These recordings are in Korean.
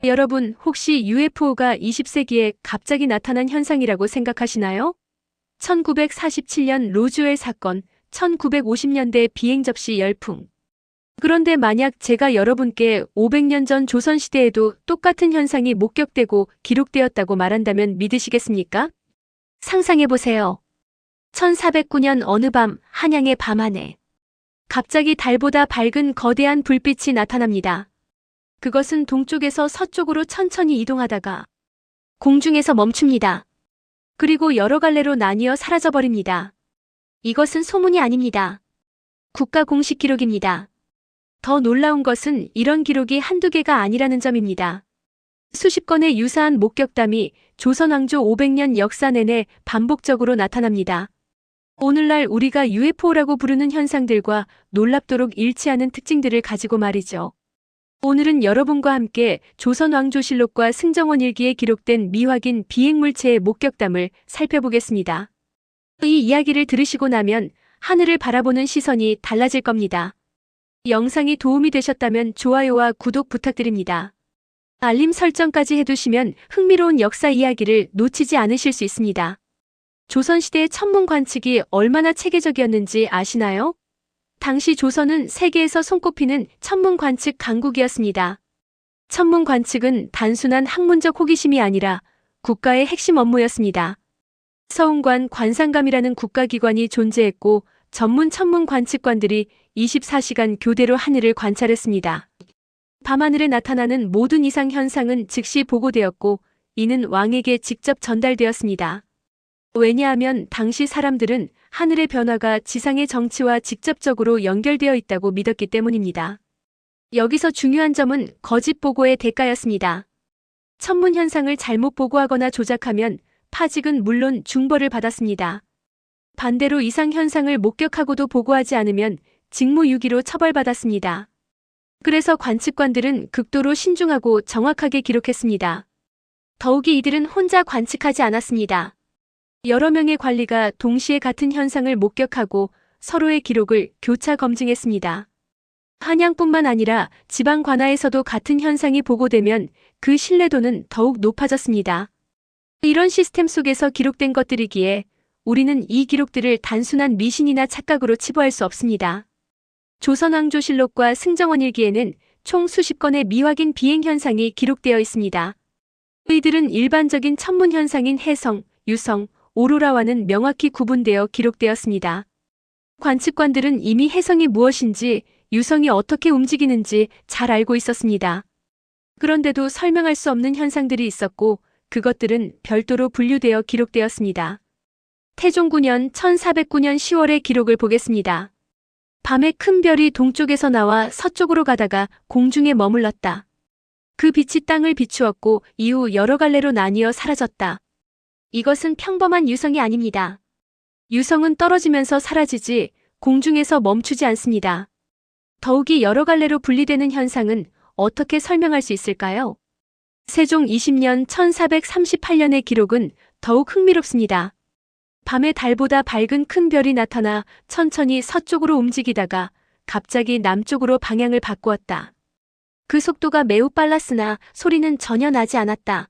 여러분, 혹시 UFO가 20세기에 갑자기 나타난 현상이라고 생각하시나요? 1947년 로즈웰 사건, 1950년대 비행 접시 열풍. 그런데 만약 제가 여러분께 500년 전 조선시대에도 똑같은 현상이 목격되고 기록되었다고 말한다면 믿으시겠습니까? 상상해보세요. 1409년 어느 밤, 한양의 밤하늘. 갑자기 달보다 밝은 거대한 불빛이 나타납니다. 그것은 동쪽에서 서쪽으로 천천히 이동하다가 공중에서 멈춥니다. 그리고 여러 갈래로 나뉘어 사라져버립니다. 이것은 소문이 아닙니다. 국가 공식 기록입니다. 더 놀라운 것은 이런 기록이 한두 개가 아니라는 점입니다. 수십 건의 유사한 목격담이 조선 왕조 500년 역사 내내 반복적으로 나타납니다. 오늘날 우리가 UFO라고 부르는 현상들과 놀랍도록 일치하는 특징들을 가지고 말이죠. 오늘은 여러분과 함께 조선 왕조실록과 승정원 일기에 기록된 미확인 비행물체의 목격담을 살펴보겠습니다. 이 이야기를 들으시고 나면 하늘을 바라보는 시선이 달라질 겁니다. 영상이 도움이 되셨다면 좋아요와 구독 부탁드립니다. 알림 설정까지 해두시면 흥미로운 역사 이야기를 놓치지 않으실 수 있습니다. 조선시대의 천문 관측이 얼마나 체계적이었는지 아시나요? 당시 조선은 세계에서 손꼽히는 천문 관측 강국이었습니다. 천문 관측은 단순한 학문적 호기심이 아니라 국가의 핵심 업무였습니다. 서운관 관상감이라는 국가기관이 존재했고 전문 천문 관측관들이 24시간 교대로 하늘을 관찰했습니다. 밤하늘에 나타나는 모든 이상 현상은 즉시 보고되었고 이는 왕에게 직접 전달되었습니다. 왜냐하면 당시 사람들은 하늘의 변화가 지상의 정치와 직접적으로 연결되어 있다고 믿었기 때문입니다. 여기서 중요한 점은 거짓 보고의 대가였습니다. 천문 현상을 잘못 보고하거나 조작하면 파직은 물론 중벌을 받았습니다. 반대로 이상 현상을 목격하고도 보고하지 않으면 직무유기로 처벌받았습니다. 그래서 관측관들은 극도로 신중하고 정확하게 기록했습니다. 더욱이 이들은 혼자 관측하지 않았습니다. 여러 명의 관리가 동시에 같은 현상을 목격하고 서로의 기록을 교차 검증했습니다. 한양뿐만 아니라 지방 관하에서도 같은 현상이 보고되면 그 신뢰도는 더욱 높아졌습니다. 이런 시스템 속에서 기록된 것들이기에 우리는 이 기록들을 단순한 미신이나 착각으로 치부할 수 없습니다. 조선왕조실록과 승정원 일기에는 총 수십 건의 미확인 비행 현상이 기록되어 있습니다. 이들은 일반적인 천문 현상인 해성, 유성, 오로라와는 명확히 구분되어 기록되었습니다. 관측관들은 이미 해성이 무엇인지, 유성이 어떻게 움직이는지 잘 알고 있었습니다. 그런데도 설명할 수 없는 현상들이 있었고 그것들은 별도로 분류되어 기록되었습니다. 태종 9년 1409년 10월의 기록을 보겠습니다. 밤에 큰 별이 동쪽에서 나와 서쪽으로 가다가 공중에 머물렀다. 그 빛이 땅을 비추었고 이후 여러 갈래로 나뉘어 사라졌다. 이것은 평범한 유성이 아닙니다. 유성은 떨어지면서 사라지지 공중에서 멈추지 않습니다. 더욱이 여러 갈래로 분리되는 현상은 어떻게 설명할 수 있을까요? 세종 20년 1438년의 기록은 더욱 흥미롭습니다. 밤에 달보다 밝은 큰 별이 나타나 천천히 서쪽으로 움직이다가 갑자기 남쪽으로 방향을 바꾸었다. 그 속도가 매우 빨랐으나 소리는 전혀 나지 않았다.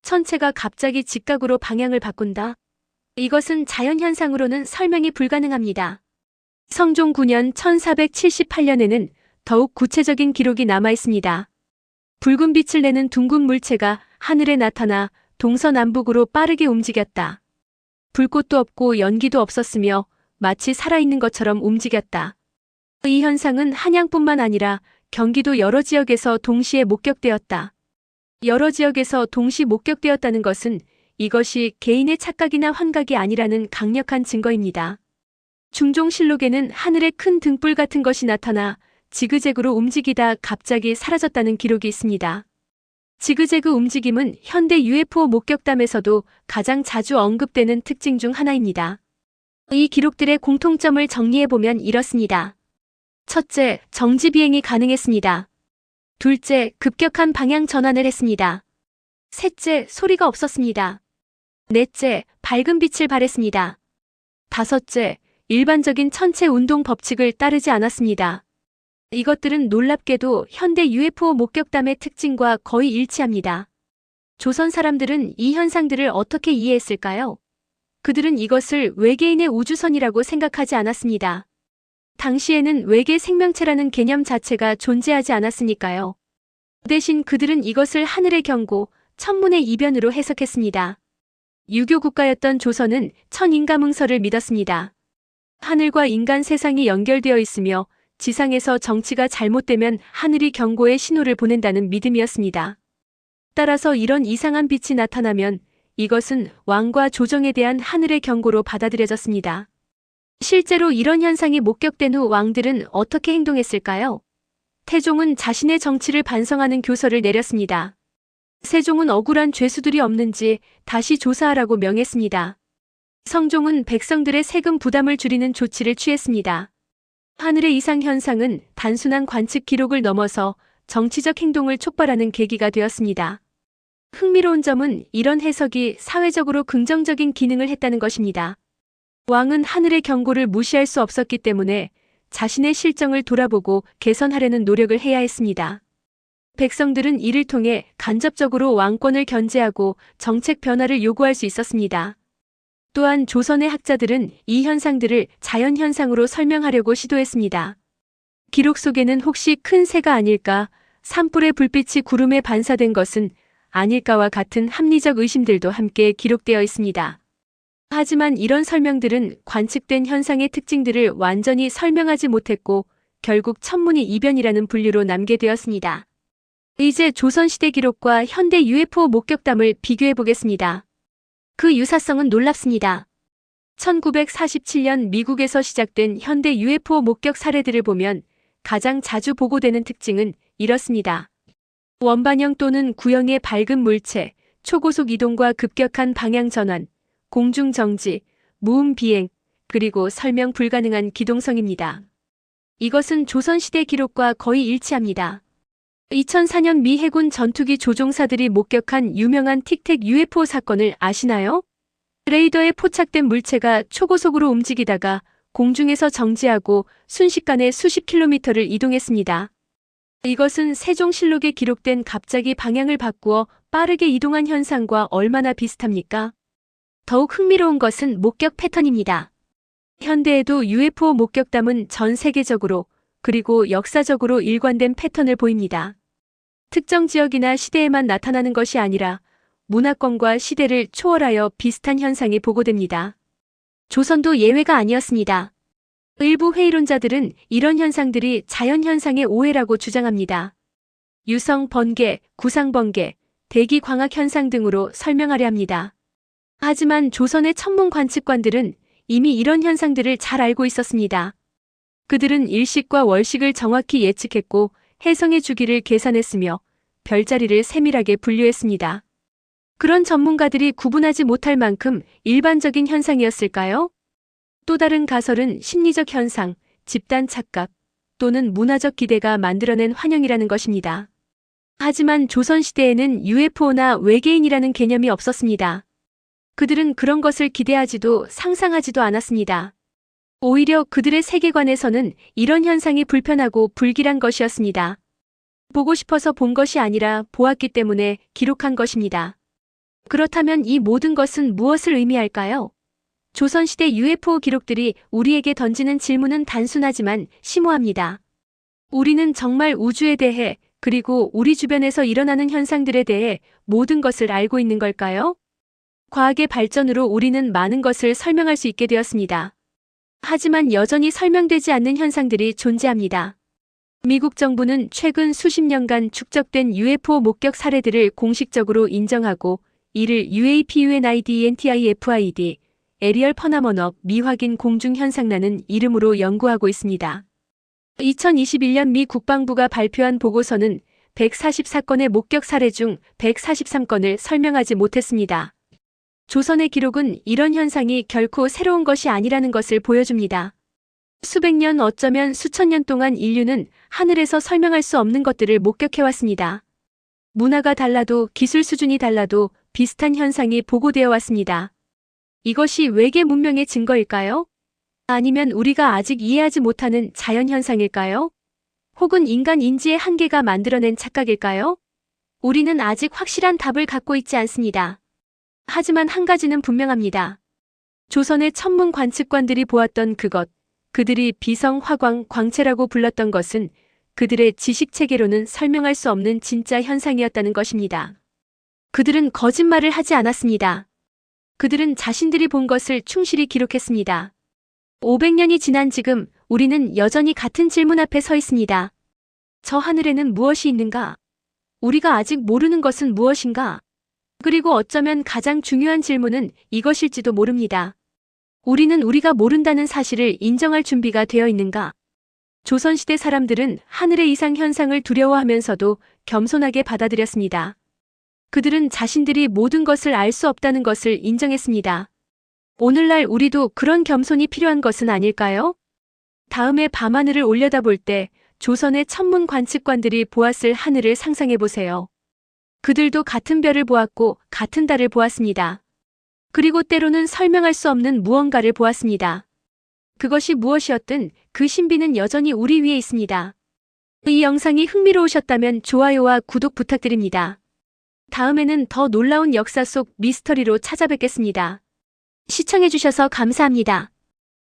천체가 갑자기 직각으로 방향을 바꾼다. 이것은 자연현상으로는 설명이 불가능합니다. 성종 9년 1478년에는 더욱 구체적인 기록이 남아있습니다. 붉은 빛을 내는 둥근 물체가 하늘에 나타나 동서남북으로 빠르게 움직였다. 불꽃도 없고 연기도 없었으며 마치 살아있는 것처럼 움직였다. 이 현상은 한양뿐만 아니라 경기도 여러 지역에서 동시에 목격되었다. 여러 지역에서 동시 목격되었다는 것은 이것이 개인의 착각이나 환각이 아니라는 강력한 증거입니다. 중종실록에는 하늘에 큰 등불 같은 것이 나타나 지그재그로 움직이다 갑자기 사라졌다는 기록이 있습니다. 지그재그 움직임은 현대 UFO 목격담에서도 가장 자주 언급되는 특징 중 하나입니다. 이 기록들의 공통점을 정리해보면 이렇습니다. 첫째, 정지 비행이 가능했습니다. 둘째, 급격한 방향 전환을 했습니다. 셋째, 소리가 없었습니다. 넷째, 밝은 빛을 발했습니다. 다섯째, 일반적인 천체 운동 법칙을 따르지 않았습니다. 이것들은 놀랍게도 현대 UFO 목격담의 특징과 거의 일치합니다. 조선 사람들은 이 현상들을 어떻게 이해했을까요? 그들은 이것을 외계인의 우주선이라고 생각하지 않았습니다. 당시에는 외계 생명체라는 개념 자체가 존재하지 않았으니까요. 대신 그들은 이것을 하늘의 경고, 천문의 이변으로 해석했습니다. 유교 국가였던 조선은 천인감응설을 믿었습니다. 하늘과 인간 세상이 연결되어 있으며 지상에서 정치가 잘못되면 하늘이 경고의 신호를 보낸다는 믿음이었습니다. 따라서 이런 이상한 빛이 나타나면 이것은 왕과 조정에 대한 하늘의 경고로 받아들여졌습니다. 실제로 이런 현상이 목격된 후 왕들은 어떻게 행동했을까요? 태종은 자신의 정치를 반성하는 교서를 내렸습니다. 세종은 억울한 죄수들이 없는지 다시 조사하라고 명했습니다. 성종은 백성들의 세금 부담을 줄이는 조치를 취했습니다. 하늘의 이상 현상은 단순한 관측 기록을 넘어서 정치적 행동을 촉발하는 계기가 되었습니다. 흥미로운 점은 이런 해석이 사회적으로 긍정적인 기능을 했다는 것입니다. 왕은 하늘의 경고를 무시할 수 없었기 때문에 자신의 실정을 돌아보고 개선하려는 노력을 해야 했습니다. 백성들은 이를 통해 간접적으로 왕권을 견제하고 정책 변화를 요구할 수 있었습니다. 또한 조선의 학자들은 이 현상들을 자연현상으로 설명하려고 시도했습니다. 기록 속에는 혹시 큰 새가 아닐까, 산불의 불빛이 구름에 반사된 것은 아닐까와 같은 합리적 의심들도 함께 기록되어 있습니다. 하지만 이런 설명들은 관측된 현상의 특징들을 완전히 설명하지 못했고 결국 천문이 이변이라는 분류로 남게 되었습니다. 이제 조선시대 기록과 현대 UFO 목격담을 비교해 보겠습니다. 그 유사성은 놀랍습니다. 1947년 미국에서 시작된 현대 UFO 목격 사례들을 보면 가장 자주 보고되는 특징은 이렇습니다. 원반형 또는 구형의 밝은 물체, 초고속 이동과 급격한 방향 전환, 공중 정지, 무음 비행, 그리고 설명 불가능한 기동성입니다. 이것은 조선시대 기록과 거의 일치합니다. 2004년 미 해군 전투기 조종사들이 목격한 유명한 틱택 UFO 사건을 아시나요? 레이더에 포착된 물체가 초고속으로 움직이다가 공중에서 정지하고 순식간에 수십 킬로미터를 이동했습니다. 이것은 세종실록에 기록된 갑자기 방향을 바꾸어 빠르게 이동한 현상과 얼마나 비슷합니까? 더욱 흥미로운 것은 목격 패턴입니다. 현대에도 UFO 목격담은 전 세계적으로 그리고 역사적으로 일관된 패턴을 보입니다. 특정 지역이나 시대에만 나타나는 것이 아니라 문화권과 시대를 초월하여 비슷한 현상이 보고됩니다. 조선도 예외가 아니었습니다. 일부 회의론자들은 이런 현상들이 자연현상의 오해라고 주장합니다. 유성 번개, 구상 번개, 대기 광학 현상 등으로 설명하려 합니다. 하지만 조선의 천문 관측관들은 이미 이런 현상들을 잘 알고 있었습니다. 그들은 일식과 월식을 정확히 예측했고 해성의 주기를 계산했으며 별자리를 세밀하게 분류했습니다. 그런 전문가들이 구분하지 못할 만큼 일반적인 현상이었을까요? 또 다른 가설은 심리적 현상, 집단 착각 또는 문화적 기대가 만들어낸 환영이라는 것입니다. 하지만 조선시대에는 UFO나 외계인이라는 개념이 없었습니다. 그들은 그런 것을 기대하지도 상상하지도 않았습니다. 오히려 그들의 세계관에서는 이런 현상이 불편하고 불길한 것이었습니다. 보고 싶어서 본 것이 아니라 보았기 때문에 기록한 것입니다. 그렇다면 이 모든 것은 무엇을 의미할까요? 조선시대 UFO 기록들이 우리에게 던지는 질문은 단순하지만 심오합니다. 우리는 정말 우주에 대해 그리고 우리 주변에서 일어나는 현상들에 대해 모든 것을 알고 있는 걸까요? 과학의 발전으로 우리는 많은 것을 설명할 수 있게 되었습니다. 하지만 여전히 설명되지 않는 현상들이 존재합니다. 미국 정부는 최근 수십 년간 축적된 UFO 목격 사례들을 공식적으로 인정하고 이를 UAPUNIDENTIFID, 에리얼 퍼나먼업 미확인 공중 현상라는 이름으로 연구하고 있습니다. 2021년 미 국방부가 발표한 보고서는 144건의 목격 사례 중 143건을 설명하지 못했습니다. 조선의 기록은 이런 현상이 결코 새로운 것이 아니라는 것을 보여줍니다. 수백 년 어쩌면 수천 년 동안 인류는 하늘에서 설명할 수 없는 것들을 목격해왔습니다. 문화가 달라도 기술 수준이 달라도 비슷한 현상이 보고되어 왔습니다. 이것이 외계 문명의 증거일까요? 아니면 우리가 아직 이해하지 못하는 자연현상일까요? 혹은 인간 인지의 한계가 만들어낸 착각일까요? 우리는 아직 확실한 답을 갖고 있지 않습니다. 하지만 한 가지는 분명합니다. 조선의 천문 관측관들이 보았던 그것, 그들이 비성 화광 광채라고 불렀던 것은 그들의 지식 체계로는 설명할 수 없는 진짜 현상이었다는 것입니다. 그들은 거짓말을 하지 않았습니다. 그들은 자신들이 본 것을 충실히 기록했습니다. 500년이 지난 지금 우리는 여전히 같은 질문 앞에 서 있습니다. 저 하늘에는 무엇이 있는가? 우리가 아직 모르는 것은 무엇인가? 그리고 어쩌면 가장 중요한 질문은 이것일지도 모릅니다. 우리는 우리가 모른다는 사실을 인정할 준비가 되어 있는가? 조선시대 사람들은 하늘의 이상 현상을 두려워하면서도 겸손하게 받아들였습니다. 그들은 자신들이 모든 것을 알 수 없다는 것을 인정했습니다. 오늘날 우리도 그런 겸손이 필요한 것은 아닐까요? 다음에 밤하늘을 올려다볼 때 조선의 천문 관측관들이 보았을 하늘을 상상해 보세요. 그들도 같은 별을 보았고 같은 달을 보았습니다. 그리고 때로는 설명할 수 없는 무언가를 보았습니다. 그것이 무엇이었든 그 신비는 여전히 우리 위에 있습니다. 이 영상이 흥미로우셨다면 좋아요와 구독 부탁드립니다. 다음에는 더 놀라운 역사 속 미스터리로 찾아뵙겠습니다. 시청해주셔서 감사합니다.